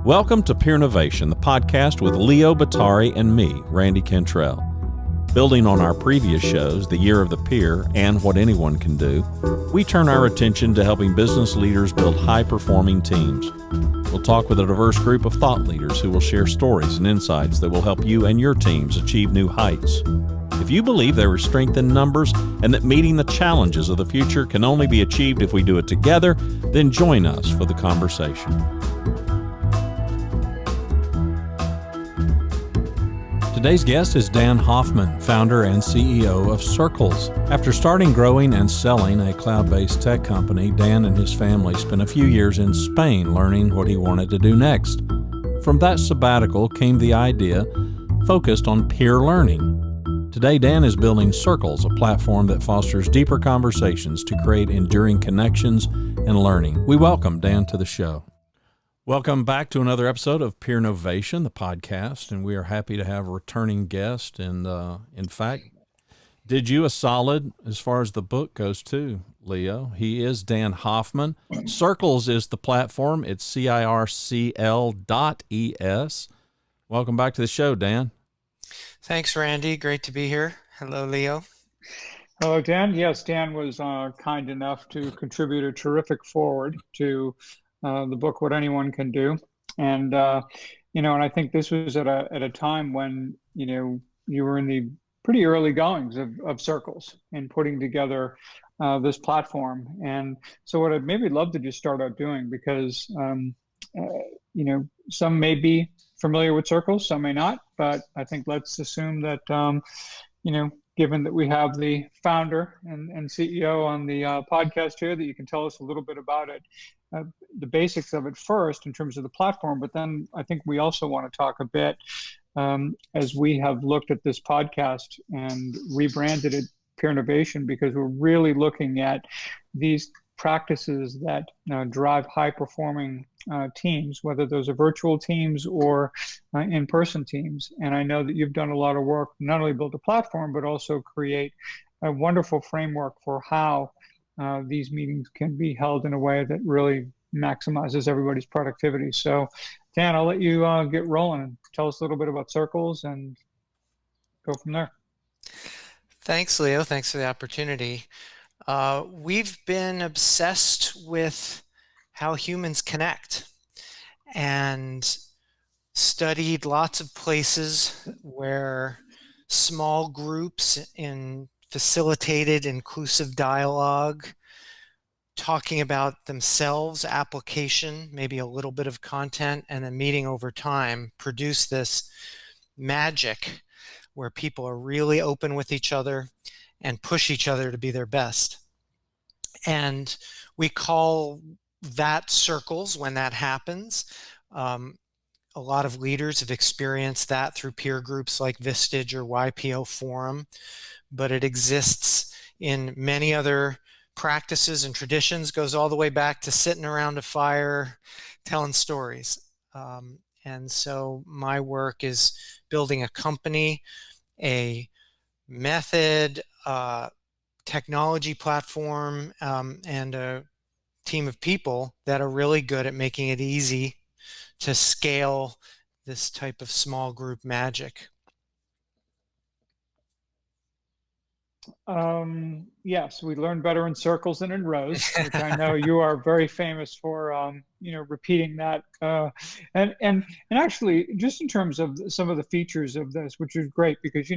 Welcome to Peernovation, the podcast with Leo Batari and me, Randy Cantrell. Building on our previous shows, The Year of the Peer and What Anyone Can Do, we turn our attention to helping business leaders build high-performing teams. We'll talk with a diverse group of thought leaders who will share stories and insights that will help you and your teams achieve new heights. If you believe there is strength in numbers and that meeting the challenges of the future can only be achieved if we do it together, then join us for the conversation. Today's guest is Dan Hoffman, founder and CEO of Circles. After starting, growing, and selling a cloud-based tech company, Dan and his family spent a few years in Spain learning what he wanted to do next. From that sabbatical came the idea focused on peer learning. Today, Dan is building Circles, a platform that fosters deeper conversations to create enduring connections and learning. We welcome Dan to the show. Welcome back to another episode of Peernovation, the podcast, and we are happy to have a returning guest. And in fact, did you a solid as far as the book goes too, Leo. He is Dan Hoffman. Circles is the platform. It's circl.es. Welcome back to the show, Dan. Thanks, Randy. Great to be here. Hello, Leo. Hello, Dan. Yes, Dan was kind enough to contribute a terrific foreword to the book, What Anyone Can Do. And, and I think this was at a time when, you were in the pretty early goings of Circles and putting together this platform. And so what I'd maybe love to just start out doing, because, some may be familiar with Circles, some may not, but I think let's assume that, given that we have the founder and CEO on the podcast here, that you can tell us a little bit about it. The basics of it first in terms of the platform, but then I think we also want to talk a bit as we have looked at this podcast and rebranded it Peernovation, because we're really looking at these practices that drive high-performing teams, whether those are virtual teams or in-person teams. And I know that you've done a lot of work, not only build a platform, but also create a wonderful framework for how these meetings can be held in a way that really maximizes everybody's productivity. So, Dan, I'll let you get rolling and tell us a little bit about Circles and go from there. Thanks, Leo. Thanks for the opportunity. We've been obsessed with how humans connect and studied lots of places where small groups in facilitated inclusive dialogue, talking about themselves, application, maybe a little bit of content, and then meeting over time, produce this magic where people are really open with each other and push each other to be their best. And we call that Circles when that happens. A lot of leaders have experienced that through peer groups like Vistage or YPO Forum, but it exists in many other practices and traditions, goes all the way back to sitting around a fire, telling stories. And so my work is building a company, a method, technology platform, and a team of people that are really good at making it easy to scale this type of small group magic. Yes, we learn better in circles than in rows, which I know you are very famous for, repeating that. And actually, just in terms of some of the features of this, which is great, because,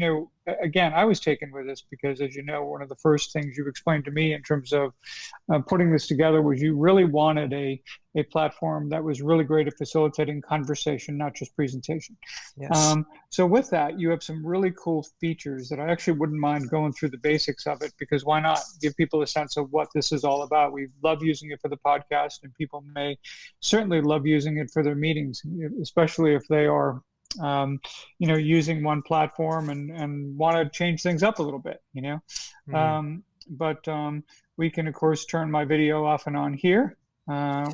again, I was taken with this because, as you know, one of the first things you explained to me in terms of putting this together was you really wanted a platform that was really great at facilitating conversation, not just presentation. Yes. So with that, you have some really cool features that I actually wouldn't mind going through the basics of it, because why not give people a sense of what this is all about? We love using it for the podcast, and people may certainly love using it for their meetings, especially if they are using one platform and want to change things up a little bit, But we can, of course, turn my video off and on here.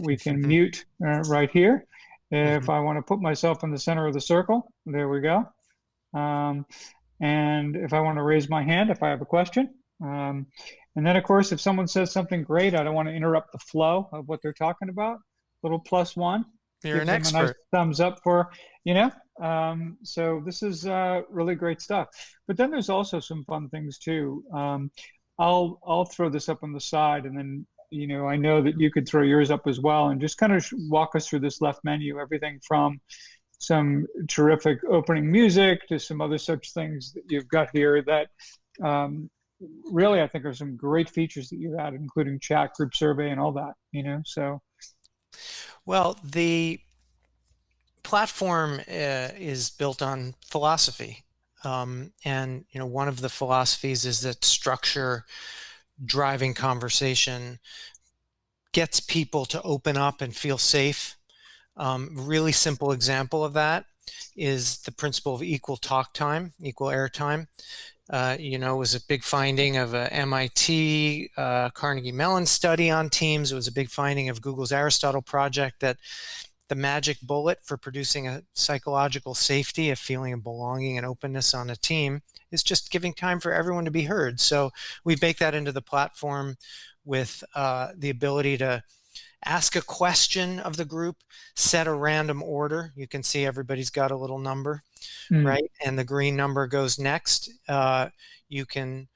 We can mute right here. If I want to put myself in the center of the circle, there we go. And if I want to raise my hand, if I have a question. And then, of course, if someone says something great, I don't want to interrupt the flow of what they're talking about. Little +1. You're gives an them a nice expert. thumbs up for, you know. So this is really great stuff. But then there's also some fun things too. I'll throw this up on the side, and then I know that you could throw yours up as well, and just kind of walk us through this left menu. Everything from some terrific opening music to some other such things that you've got here that really I think are some great features that you've added, including chat, group survey, and all that. So. Well, the platform is built on philosophy. And one of the philosophies is that structure driving conversation gets people to open up and feel safe. Really simple example of that is the principle of equal talk time, equal airtime. It was a big finding of a MIT Carnegie Mellon study on teams. It was a big finding of Google's Aristotle project that the magic bullet for producing a psychological safety, a feeling of belonging and openness on a team is just giving time for everyone to be heard. So we bake that into the platform with the ability to ask a question of the group, set a random order. You can see everybody's got a little number, right? And the green number goes next. You can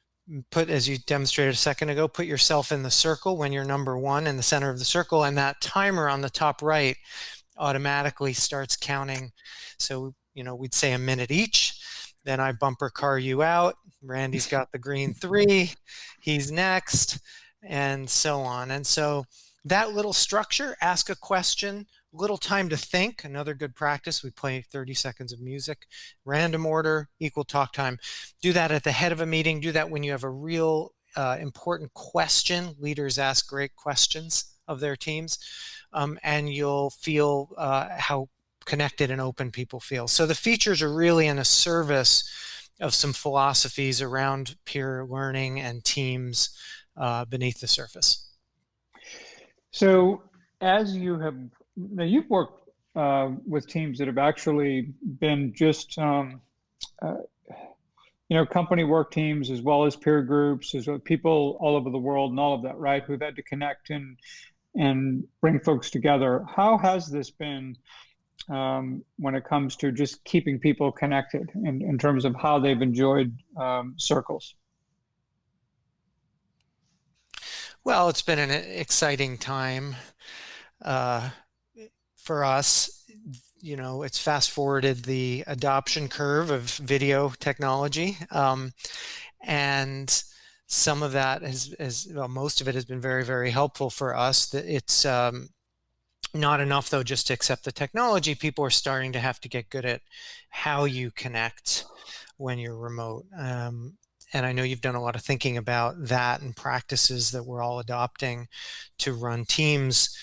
put, as you demonstrated a second ago, put yourself in the circle when you're number one in the center of the circle, and that timer on the top right automatically starts counting. So, we'd say a minute each. Then I bumper car you out. Randy's got the green 3. He's next, and so on. And so that little structure, ask a question, little time to think, another good practice. We play 30 seconds of music, random order, equal talk time. Do that at the head of a meeting. Do that when you have a real important question. Leaders ask great questions of their teams, and you'll feel how connected and open people feel. So the features are really in a service of some philosophies around peer learning and teams beneath the surface. So as you've worked with teams that have actually been just company work teams as well as peer groups, as well, people all over the world and all of that, right? Who've had to connect and bring folks together. How has this been when it comes to just keeping people connected in terms of how they've enjoyed circles? Well, it's been an exciting time for us. It's fast forwarded the adoption curve of video technology. And some of that most of it has been very, very helpful for us. It's not enough, though, just to accept the technology. People are starting to have to get good at how you connect when you're remote. And I know you've done a lot of thinking about that and practices that we're all adopting to run teams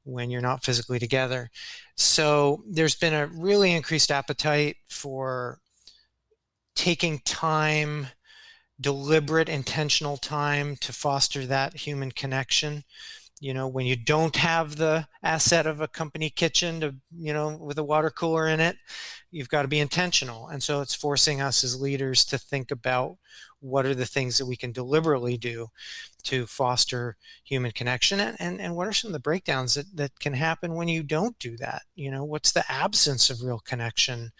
when you're not physically together. So there's been a really increased appetite for taking time, deliberate, intentional time to foster that human connection. When you don't have the asset of a company kitchen to, with a water cooler in it, you've got to be intentional. And so it's forcing us as leaders to think about what are the things that we can deliberately do to foster human connection, and what are some of the breakdowns that can happen when you don't do that? What's the absence of real connection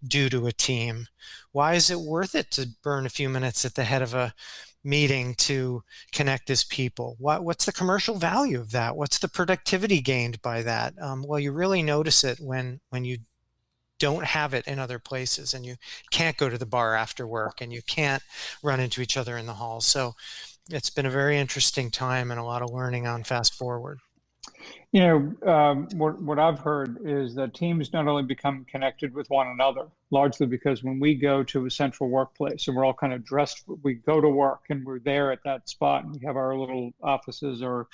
due to a team? Why is it worth it to burn a few minutes at the head of a meeting to connect as people? What's the commercial value of that? What's the productivity gained by that? Well, you really notice it when you don't have it in other places, and you can't go to the bar after work, and you can't run into each other in the halls. So it's been a very interesting time and a lot of learning on fast forward. What I've heard is that teams not only become connected with one another, largely because when we go to a central workplace and we're all kind of dressed, we go to work and we're there at that spot and we have our little offices or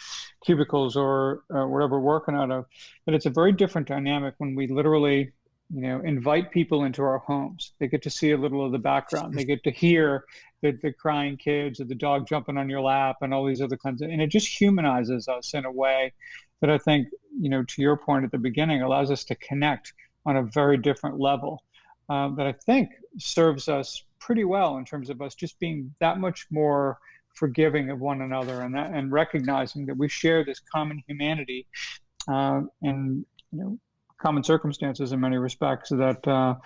cubicles or whatever we're working out of. But it's a very different dynamic when we literally, invite people into our homes. They get to see a little of the background. They get to hear the crying kids or the dog jumping on your lap and all these other kinds of, and it just humanizes us in a way that I think, to your point at the beginning, allows us to connect on a very different level that I think serves us pretty well in terms of us just being that much more forgiving of one another and recognizing that we share this common humanity and common circumstances in many respects that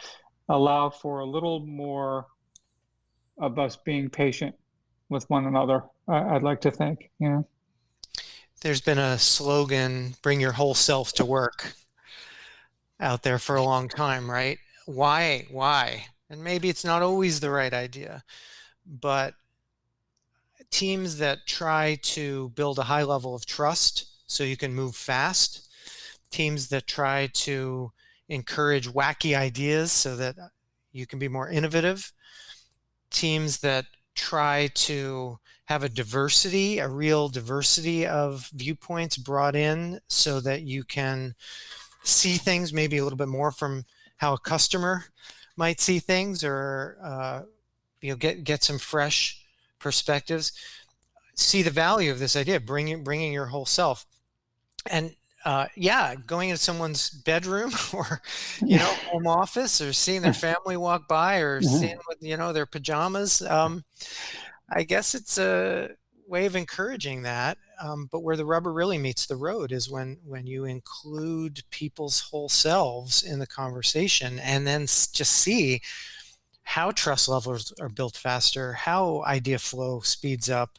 allow for a little more of us being patient with one another. I'd like to think, There's been a slogan, bring your whole self to work, out there for a long time, right? Why? Why? And maybe it's not always the right idea, but teams that try to build a high level of trust so you can move fast, teams that try to encourage wacky ideas so that you can be more innovative, teams that try to have a real diversity of viewpoints brought in so that you can see things maybe a little bit more from how a customer might see things, or get some fresh perspectives. See the value of this idea of bringing your whole self, and going into someone's bedroom or home office, or seeing their family walk by, or seeing with their pajamas. I guess it's a way of encouraging that. But where the rubber really meets the road is when you include people's whole selves in the conversation, and then just see how trust levels are built faster, how idea flow speeds up.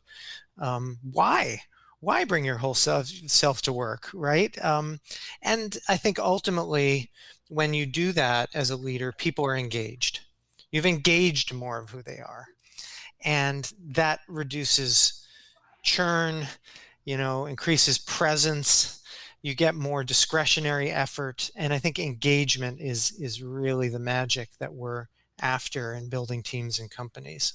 Why bring your whole self to work, right? And I think ultimately, when you do that as a leader, people are engaged. You've engaged more of who they are, and that reduces churn, increases presence. You get more discretionary effort, and I think engagement is really the magic that we're after in building teams and companies.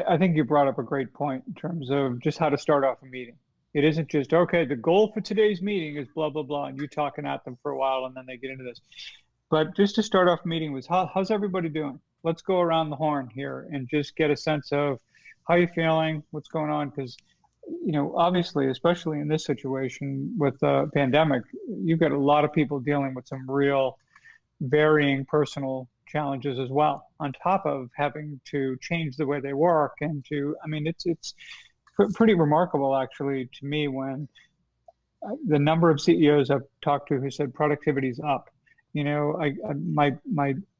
I think you brought up a great point in terms of just how to start off a meeting. It isn't just, okay, the goal for today's meeting is blah, blah, blah, and you talking at them for a while and then they get into this. But just to start off a meeting was, how's everybody doing? Let's go around the horn here and just get a sense of how you feeling, what's going on. Because, obviously, especially in this situation with the pandemic, you've got a lot of people dealing with some real varying personal challenges as well, on top of having to change the way they work. And it's pretty remarkable, actually, to me, when the number of CEOs I've talked to who said productivity's up.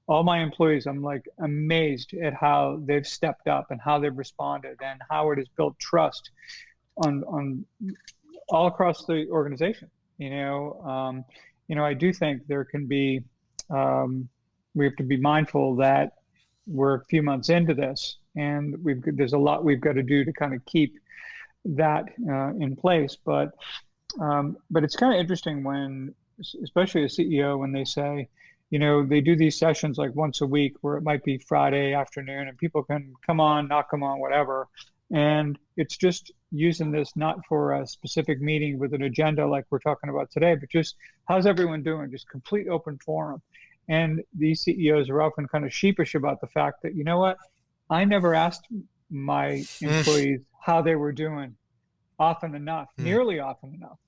All my employees, I'm like amazed at how they've stepped up and how they've responded, and how it has built trust on all across the organization. I do think there can be, we have to be mindful that we're a few months into this, and there's a lot we've got to do to kind of keep that in place. But it's kind of interesting when, especially a CEO, when they say, they do these sessions like once a week where it might be Friday afternoon and people can come on, not come on, whatever. And it's just using this not for a specific meeting with an agenda like we're talking about today, but just how's everyone doing? Just complete open forum. And these CEOs are often kind of sheepish about the fact that, I never asked my employees how they were doing often enough, nearly often enough.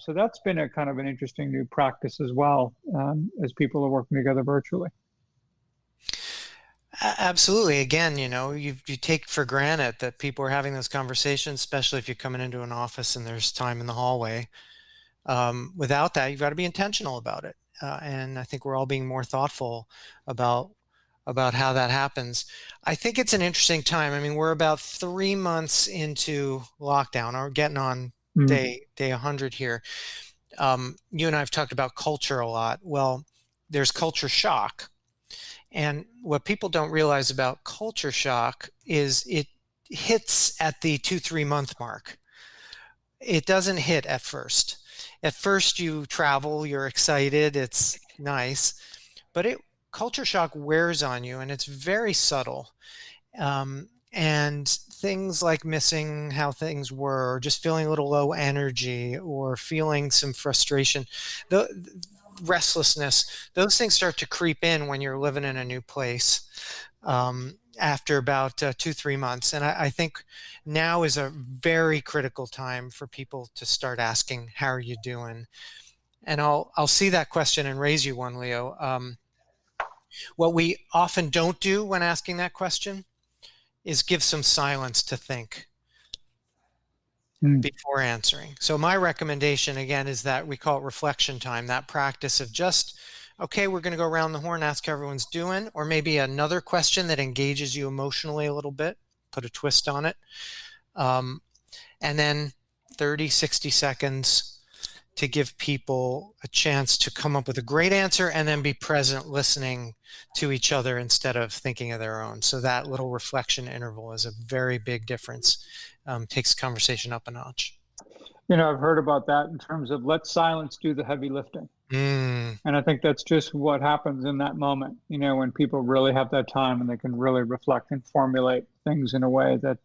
So that's been a kind of an interesting new practice as well, as people are working together virtually. Absolutely. Again, you take for granted that people are having those conversations, especially if you're coming into an office and there's time in the hallway. Without that, you've got to be intentional about it. And I think we're all being more thoughtful about how that happens. I think it's an interesting time. I mean, we're about 3 months into lockdown, or getting on day 100 here. You and I have talked about culture a lot. Well, there's culture shock. And what people don't realize about culture shock is it hits at the 2-3 month mark. It doesn't hit at first. At first you travel, you're excited, it's nice, but culture shock wears on you, and it's very subtle. And things like missing how things were, or just feeling a little low energy, or feeling some frustration, the restlessness, those things start to creep in when you're living in a new place after about 2-3 months. And I think now is a very critical time for people to start asking, how are you doing? And I'll see that question and raise you one, Leo. What we often don't do when asking that question is give some silence to think. Mm. before answering. So my recommendation again is that we call it reflection time, that practice of just, okay, we're going to go around the horn, ask how everyone's doing, or maybe another question that engages you emotionally a little bit, put a twist on it. And then 30, 60 seconds to give people a chance to come up with a great answer and then be present listening to each other instead of thinking of their own. So that little reflection interval is a very big difference. Takes conversation up a notch. I've heard about that in terms of let silence do the heavy lifting. Mm. And I think that's just what happens in that moment, when people really have that time and they can really reflect and formulate things in a way that,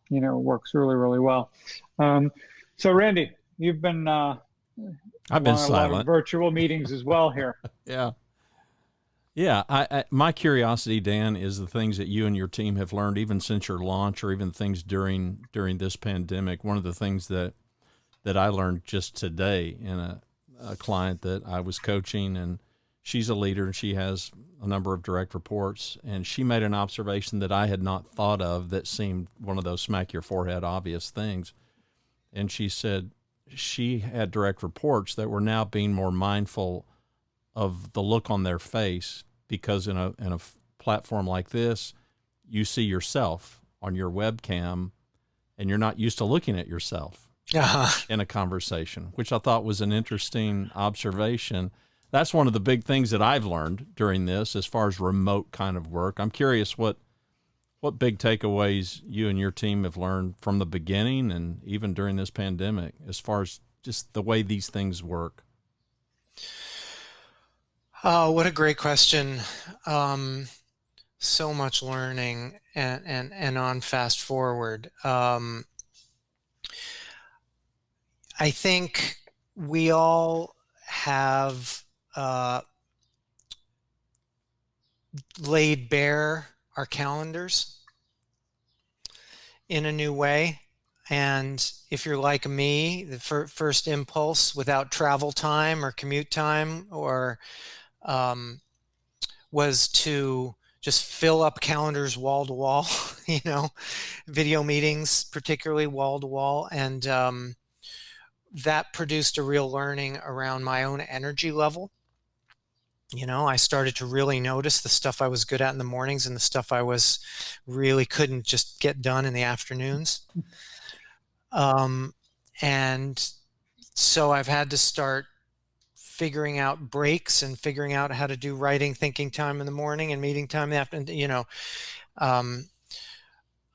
works really, really well. So, Randy, you've been I've been along a lot of silent. virtual meetings as well here. Yeah. Yeah. My curiosity, Dan, is the things that you and your team have learned, even since your launch, or even things during this pandemic. One of the things that I learned just today in a client that I was coaching, and she's a leader and she has a number of direct reports, and she made an observation that I had not thought of that seemed one of those smack your forehead obvious things. And she said she had direct reports that were now being more mindful of the look on their face, because in a platform like this, you see yourself on your webcam and you're not used to looking at yourself in a conversation, which I thought was an interesting observation. That's one of the big things that I've learned during this as far as remote kind of work. I'm curious what big takeaways you and your team have learned from the beginning and even during this pandemic as far as just the way these things work. Oh, what a great question. So much learning and on fast forward. I think we all have laid bare our calendars in a new way. And if you're like me, the first impulse without travel time or commute time or was to just fill up calendars wall to wall, video meetings, particularly wall to wall. And that produced a real learning around my own energy level. I started to really notice the stuff I was good at in the mornings and the stuff I was really couldn't just get done in the afternoons. And so I've had to start figuring out breaks and figuring out how to do writing, thinking time in the morning and meeting time in the afternoon.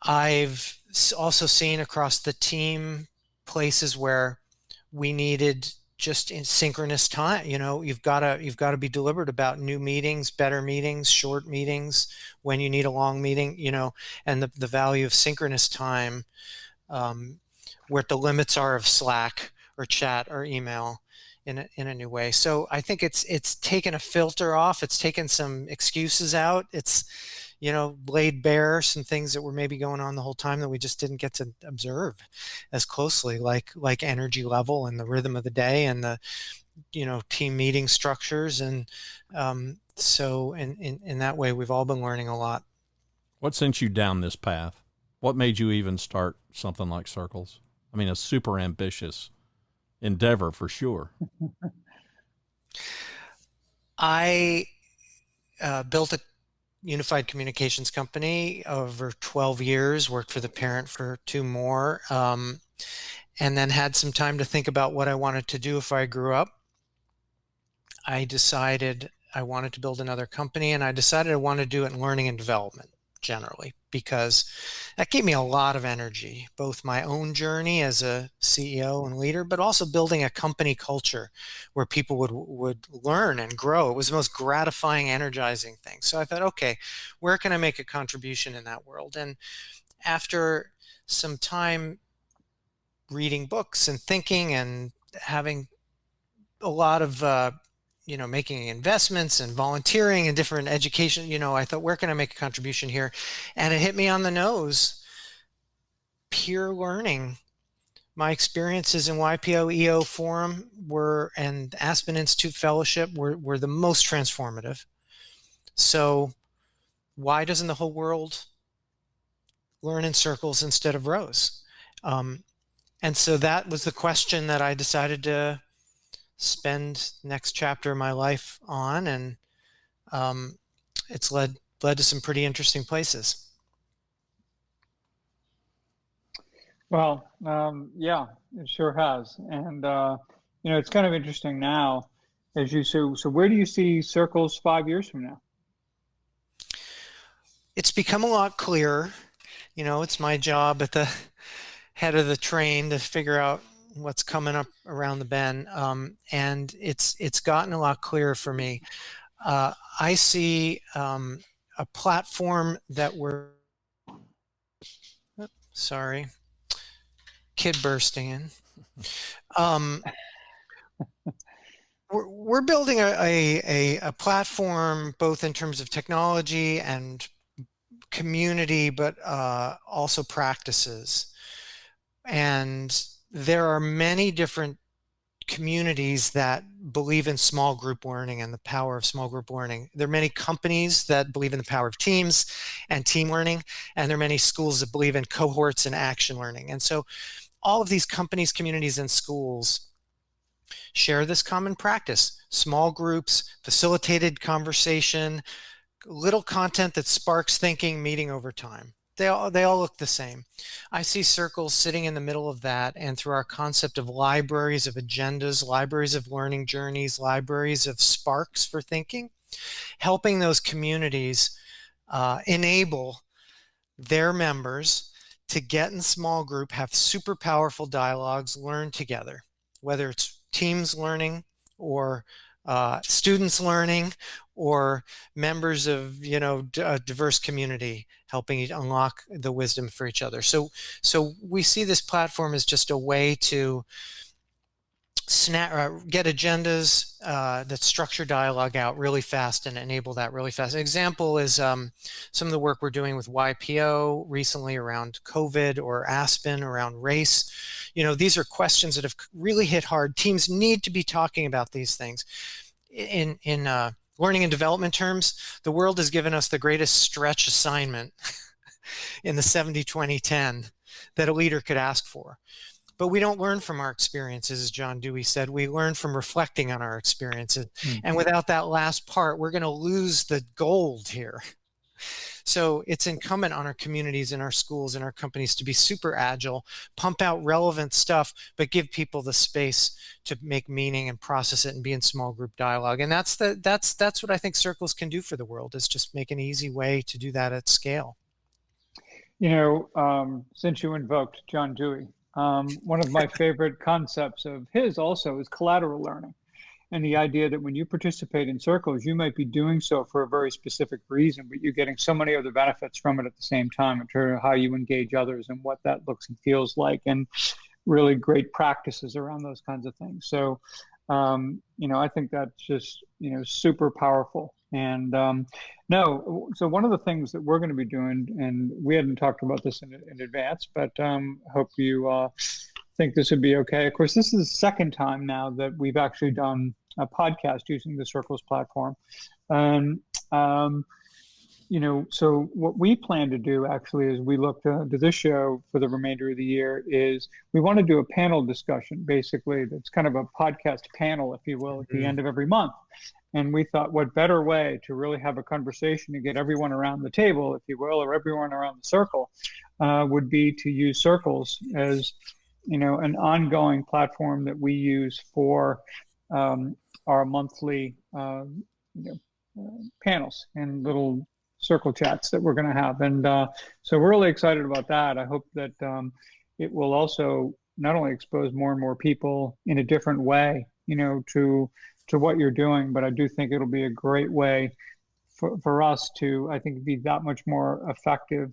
I've also seen across the team places where we needed just in synchronous time. You've got to be deliberate about new meetings, better meetings, short meetings, when you need a long meeting, and the value of synchronous time, where the limits are of Slack or chat or email in a new way. So I think it's taken a filter off. It's taken some excuses out. It's, laid bare some things that were maybe going on the whole time that we just didn't get to observe as closely, like energy level and the rhythm of the day and the, team meeting structures. And so in that way, we've all been learning a lot. What sent you down this path? What made you even start something like Circles? I mean, a super ambitious endeavor for sure. I built a unified communications company over 12 years, worked for the parent for 2 more, and then had some time to think about what I wanted to do if I grew up. I decided I wanted to build another company, and I decided I wanted to do it in learning and development generally, because that gave me a lot of energy, both my own journey as a CEO and leader, but also building a company culture where people would learn and grow. It was the most gratifying, energizing thing. So I thought, okay, where can I make a contribution in that world? And after some time reading books and thinking and having a lot of making investments and volunteering and different education, I thought, where can I make a contribution here? And it hit me on the nose. Peer learning. My experiences in YPO EO Forum and Aspen Institute Fellowship were the most transformative. So why doesn't the whole world learn in circles instead of rows? And so that was the question that I decided to spend next chapter of my life on, and um, it's led to some pretty interesting places. Well, yeah, it sure has. And, it's kind of interesting now as you so where do you see circles 5 years from now? It's become a lot clearer. It's my job at the head of the train to figure out what's coming up around the bend, and it's gotten a lot clearer for me. I see a platform that sorry, kid bursting in. Um, we're building a platform both in terms of technology and community, but also practices. And there are many different communities that believe in small group learning and the power of small group learning. There are many companies that believe in the power of teams and team learning, and there are many schools that believe in cohorts and action learning. And so all of these companies, communities, and schools share this common practice: small groups, facilitated conversation, little content that sparks thinking, meeting over time. They all look the same. I see circles sitting in the middle of that, and through our concept of libraries of agendas, libraries of learning journeys, libraries of sparks for thinking, helping those communities enable their members to get in small group, have super powerful dialogues, learn together, whether it's teams learning or students learning or members of a diverse community helping unlock the wisdom for each other. So we see this platform as just a way to get agendas that structure dialogue out really fast and enable that really fast. An example is some of the work we're doing with YPO recently around COVID, or Aspen around race. These are questions that have really hit hard. Teams need to be talking about these things. In learning and development terms, the world has given us the greatest stretch assignment in the 70-20-10 that a leader could ask for. But we don't learn from our experiences, as John Dewey said. We learn from reflecting on our experiences. And without that last part, we're going to lose the gold here. So it's incumbent on our communities and our schools and our companies to be super agile, pump out relevant stuff, but give people the space to make meaning and process it and be in small group dialogue. And that's what I think circles can do for the world, is just make an easy way to do that at scale. Since you invoked John Dewey, one of my favorite concepts of his also is collateral learning. And the idea that when you participate in circles, you might be doing so for a very specific reason, but you're getting so many other benefits from it at the same time in terms of how you engage others and what that looks and feels like, and really great practices around those kinds of things. So, I think that's just, super powerful. And so one of the things that we're going to be doing, and we hadn't talked about this in advance, but hope you think this would be okay. Of course, this is the second time now that we've actually done a podcast using the Circles platform. And, so what we plan to do actually as we look to this show for the remainder of the year is we want to do a panel discussion, basically. That's kind of a podcast panel, if you will, at the end of every month. And we thought, what better way to really have a conversation to get everyone around the table, if you will, or everyone around the circle, would be to use Circles as, an ongoing platform that we use for our monthly, panels and little circle chats that we're going to have. And so we're really excited about that. I hope that it will also not only expose more and more people in a different way, to what you're doing, but I do think it'll be a great way for us to, I think, be that much more effective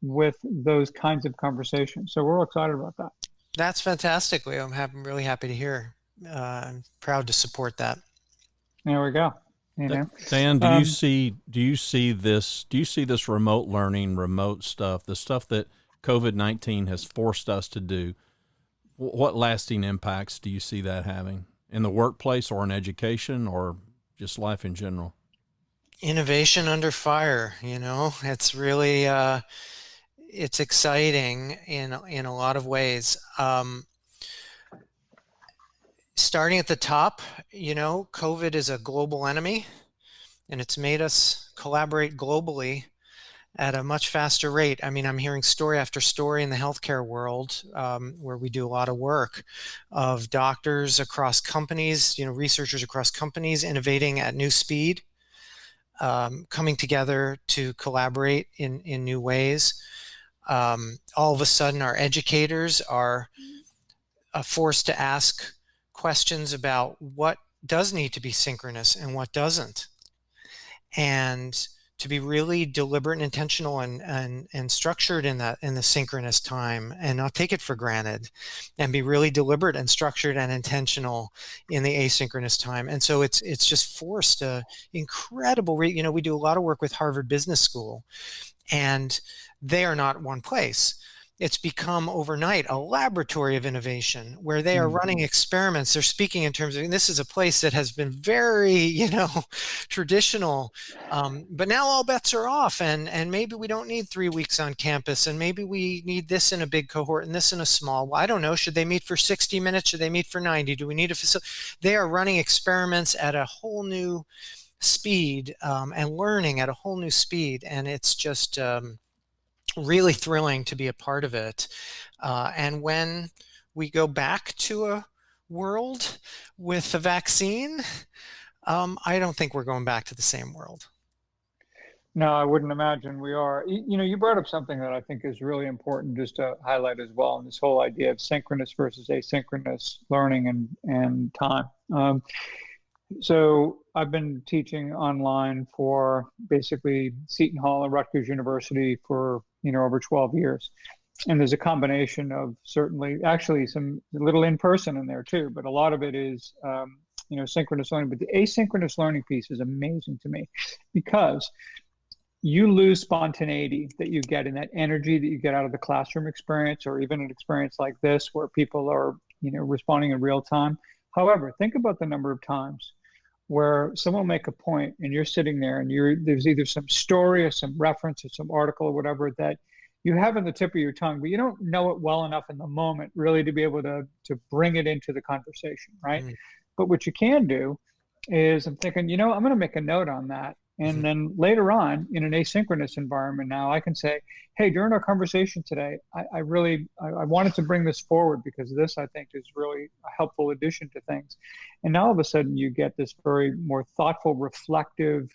with those kinds of conversations. So we're excited about that. That's fantastic, Leo. I'm really happy to hear. I'm proud to support that. There we go. Dan, do you see this remote learning, remote stuff, the stuff that COVID-19 has forced us to do? What lasting impacts do you see that having in the workplace or in education or just life in general? Innovation under fire, it's really, it's exciting in a lot of ways. Starting at the top, COVID is a global enemy, and it's made us collaborate globally at a much faster rate. I mean, I'm hearing story after story in the healthcare world, where we do a lot of work, of doctors across companies, researchers across companies innovating at new speed, coming together to collaborate in new ways. All of a sudden, our educators are forced to ask questions about what does need to be synchronous and what doesn't, and to be really deliberate and intentional and structured in the synchronous time, and not take it for granted, and be really deliberate and structured and intentional in the asynchronous time. And so it's just forced a incredible we do a lot of work with Harvard Business School, and they are not one place. It's become overnight a laboratory of innovation where they are running experiments. They're speaking in terms of, and this is a place that has been very, traditional. But now all bets are off, and maybe we don't need 3 weeks on campus, and maybe we need this in a big cohort and this in a small. Well, I don't know. Should they meet for 60 minutes? Should they meet for 90? Do we need a facility? They are running experiments at a whole new speed, and learning at a whole new speed. And it's just, really thrilling to be a part of it. And when we go back to a world with a vaccine, I don't think we're going back to the same world. No, I wouldn't imagine we are. You brought up something that I think is really important just to highlight as well, and this whole idea of synchronous versus asynchronous learning and time. So I've been teaching online for basically Seton Hall and Rutgers University for over 12 years. And there's a combination of certainly actually some little in-person in there too, but a lot of it is synchronous learning. But the asynchronous learning piece is amazing to me, because you lose spontaneity that you get in that energy that you get out of the classroom experience, or even an experience like this where people are responding in real time. However, think about the number of times where someone will make a point and you're sitting there and there's either some story or some reference or some article or whatever that you have on the tip of your tongue, but you don't know it well enough in the moment really to be able to bring it into the conversation, right? But what you can do is, I'm thinking, I'm going to make a note on that. And then later on in an asynchronous environment now, I can say, hey, during our conversation today, I wanted to bring this forward because this, I think, is really a helpful addition to things. And now all of a sudden you get this very more thoughtful, reflective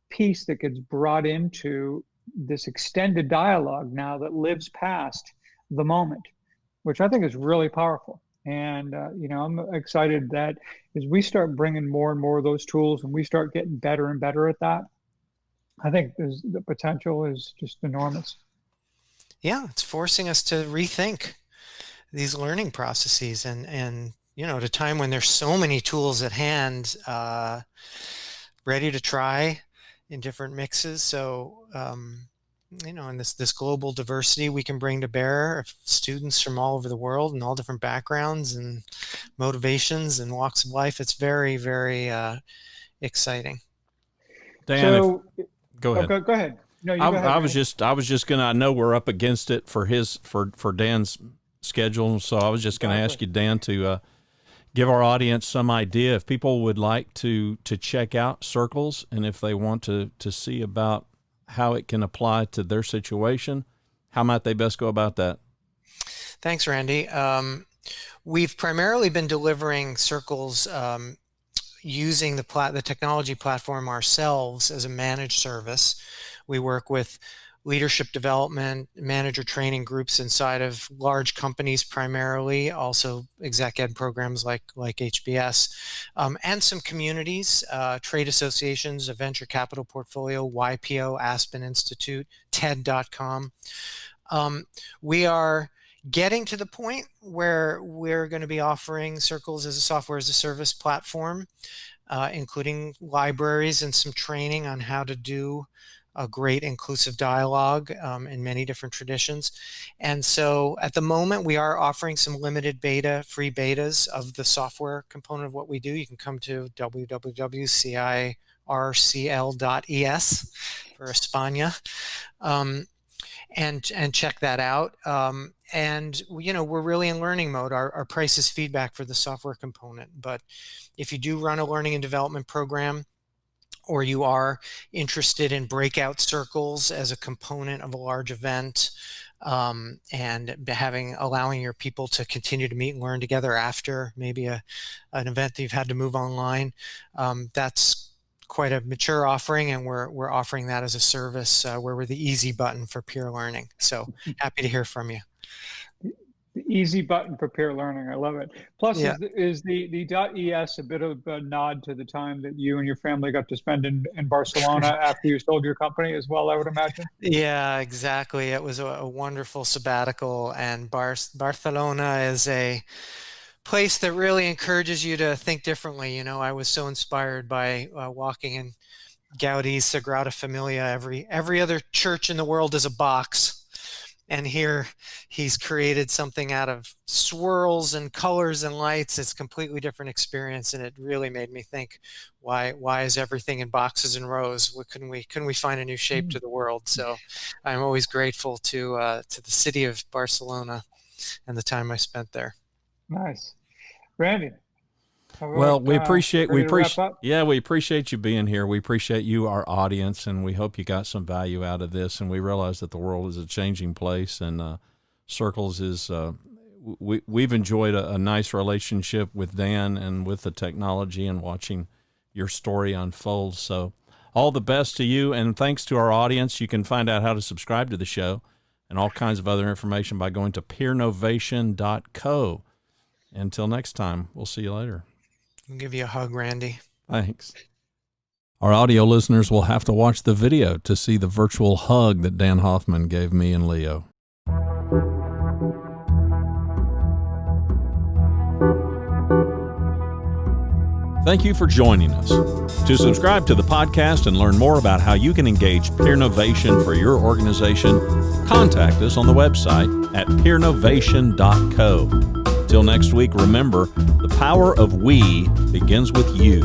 piece that gets brought into this extended dialogue now that lives past the moment, which I think is really powerful. And, I'm excited that as we start bringing more and more of those tools and we start getting better and better at that, I think the potential is just enormous. Yeah, it's forcing us to rethink these learning processes, and at a time when there's so many tools at hand, ready to try in different mixes. So, and this global diversity we can bring to bear of students from all over the world and all different backgrounds and motivations and walks of life. It's very, very exciting. Dan, go ahead. Go ahead. No, you go ahead. I was just gonna. I know we're up against it for Dan's schedule, so I was just gonna ask you, Dan, to give our audience some idea if people would like to check out Circles, and if they want to see about how it can apply to their situation, how might they best go about that? Thanks, Randy. We've primarily been delivering Circles using the technology platform ourselves as a managed service. We work with leadership development, manager training groups inside of large companies primarily, also exec ed programs like HBS, and some communities, trade associations, a venture capital portfolio, YPO, Aspen Institute, TED.com. We are getting to the point where we're going to be offering Circles as a software as a service platform, including libraries and some training on how to do a great inclusive dialogue in many different traditions. And so at the moment, we are offering some limited free betas of the software component of what we do. You can come to www.circl.es for España. and check that out. And we're really in learning mode. Our price is feedback for the software component. But if you do run a learning and development program, or you are interested in breakout circles as a component of a large event, and allowing your people to continue to meet and learn together after maybe an event that you've had to move online, that's quite a mature offering, and we're offering that as a service where we're the easy button for peer learning. So happy to hear from you. The easy button for peer learning. I love it. Plus, Yeah. is the .es a bit of a nod to the time that you and your family got to spend in Barcelona after you sold your company as well, I would imagine? Yeah, exactly. It was a wonderful sabbatical, and Barcelona is a place that really encourages you to think differently. I was so inspired by walking in Gaudi's Sagrada Familia. Every other church in the world is a box. And here he's created something out of swirls and colors and lights. It's a completely different experience, and it really made me think, why is everything in boxes and rows? What couldn't we find a new shape to the world? So I'm always grateful to the city of Barcelona and the time I spent there. Nice. Randy. Well, we appreciate you being here. We appreciate you, our audience, and we hope you got some value out of this. And we realize that the world is a changing place, and Circles is. We've enjoyed a nice relationship with Dan and with the technology, and watching your story unfold. So, all the best to you, and thanks to our audience. You can find out how to subscribe to the show and all kinds of other information by going to peernovation.co. Until next time, we'll see you later. I'll give you a hug, Randy. Thanks. Our audio listeners will have to watch the video to see the virtual hug that Dan Hoffman gave me and Leo. Thank you for joining us. To subscribe to the podcast and learn more about how you can engage Peernovation for your organization, contact us on the website at peernovation.co. Till next week, remember, the power of we begins with you.